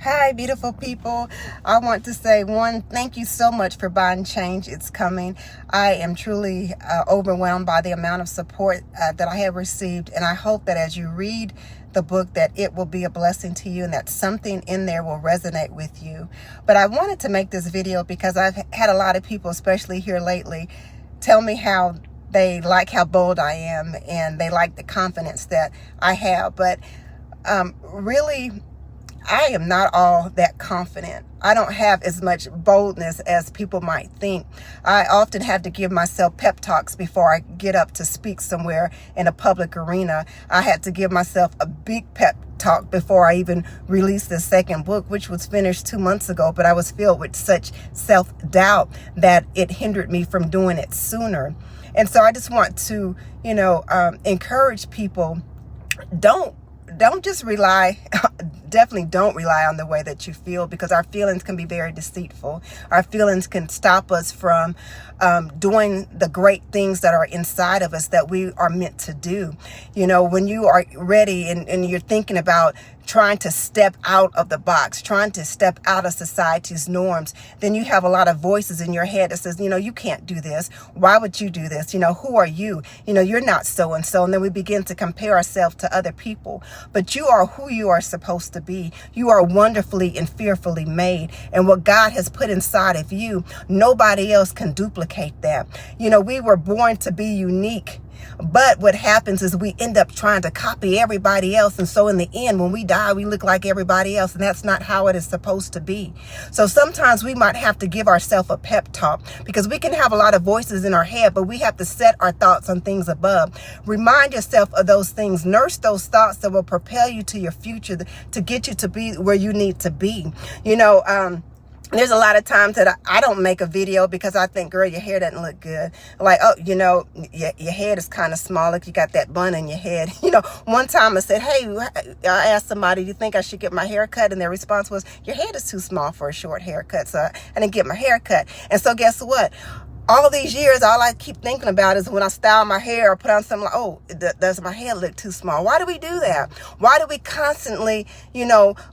Hi, beautiful people. I want to say thank you so much for buying Change. It's coming. I am truly overwhelmed by the amount of support that I have received. And I hope that as you read the book that it will be a blessing to you and that something in there will resonate with you. But I wanted to make this video because I've had a lot of people, especially here lately, tell me how they like how bold I am and they like the confidence that I have. But really, I am not all that confident. I don't have as much boldness as people might think. I often have to give myself pep talks before I get up to speak somewhere in a public arena. I had to give myself a big pep talk before I even released the second book, which was finished 2 months ago, but I was filled with such self-doubt that it hindered me from doing it sooner. And so I just want to, encourage people, don't just definitely don't rely on the way that you feel, because our feelings can be very deceitful. Our feelings can stop us from doing the great things that are inside of us that we are meant to do. When you are ready and you're thinking about trying to step out of the box, trying to step out of society's norms, then you have a lot of voices in your head that says, you can't do this. Why would you do this? Who are you? You're not so-and-so. And then we begin to compare ourselves to other people. But you are who you are supposed to be. You are wonderfully and fearfully made. And what God has put inside of you, nobody else can duplicate that. We were born to be unique. But what happens is we end up trying to copy everybody else. And so in the end, when we die, we look like everybody else. And that's not how it is supposed to be. So sometimes we might have to give ourselves a pep talk, because we can have a lot of voices in our head, but we have to set our thoughts on things above. Remind yourself of those things. Nurse those thoughts that will propel you to your future, to get you to be where you need to be. There's a lot of times that I don't make a video because I think, girl, your hair doesn't look good. Like, oh, your head is kind of small. Like you got that bun in your head. One time I said, hey, I asked somebody, do you think I should get my hair cut? And their response was, your head is too small for a short haircut. So I didn't get my hair cut. And so guess what? All these years, all I keep thinking about is when I style my hair or put on something like, oh, does my hair look too small? Why do we do that? Why do we constantly,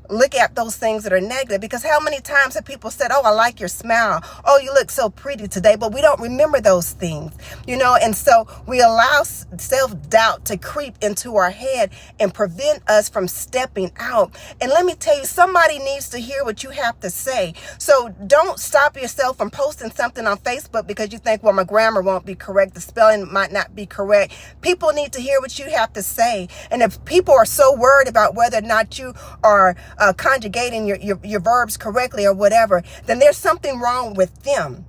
look at those things that are negative? Because how many times have people said, oh, I like your smile. Oh, you look so pretty today. But we don't remember those things, and so we allow self-doubt to creep into our head and prevent us from stepping out. And let me tell you, somebody needs to hear what you have to say. So don't stop yourself from posting something on Facebook because you think, well, my grammar won't be correct, the spelling might not be correct. People need to hear what you have to say. And if people are so worried about whether or not you are conjugating your verbs correctly or whatever, then there's something wrong with them.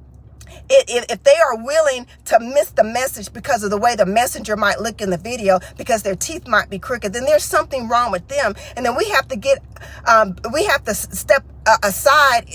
If they are willing to miss the message because of the way the messenger might look in the video, because their teeth might be crooked, then there's something wrong with them. And then we have to step aside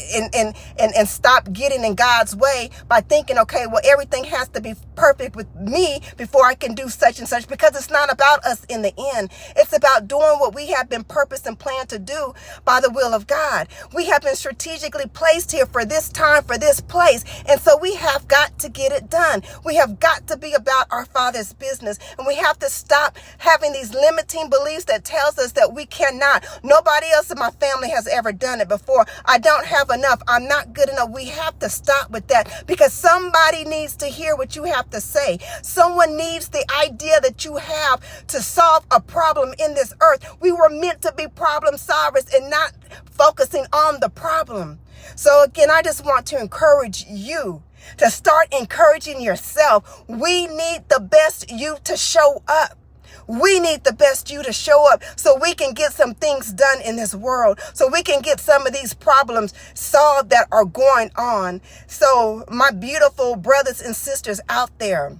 and stop getting in God's way by thinking, okay, well, everything has to be perfect with me before I can do such and such, because it's not about us in the end. It's about doing what we have been purposed and planned to do by the will of God. We have been strategically placed here for this time, for this place. And so we have got to get it done. We have got to be about our Father's business. And we have to stop having these limiting beliefs that tells us that we cannot. Nobody else in my family has ever done it before. I don't have enough. I'm not good enough. We have to stop with that, because somebody needs to hear what you have to say. Someone needs the idea that you have to solve a problem in this earth. We were meant to be problem solvers and not focusing on the problem. So again, I just want to encourage you to start encouraging yourself. We need the best you to show up. We need the best you to show up so we can get some things done in this world, so we can get some of these problems solved that are going on. So my beautiful brothers and sisters out there,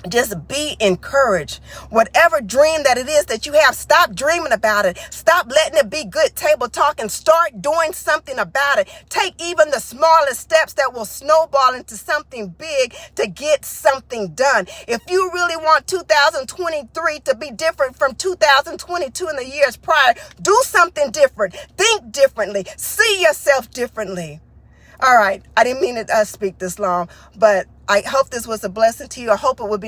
just be encouraged. Whatever dream that it is that you have, stop dreaming about it. Stop letting it be good table talk and start doing something about it. Take even the smallest steps that will snowball into something big to get something done. If you really want 2023 to be different from 2022 and the years prior, do something different. Think differently. See yourself differently. All right. I didn't mean to speak this long, but I hope this was a blessing to you. I hope it will be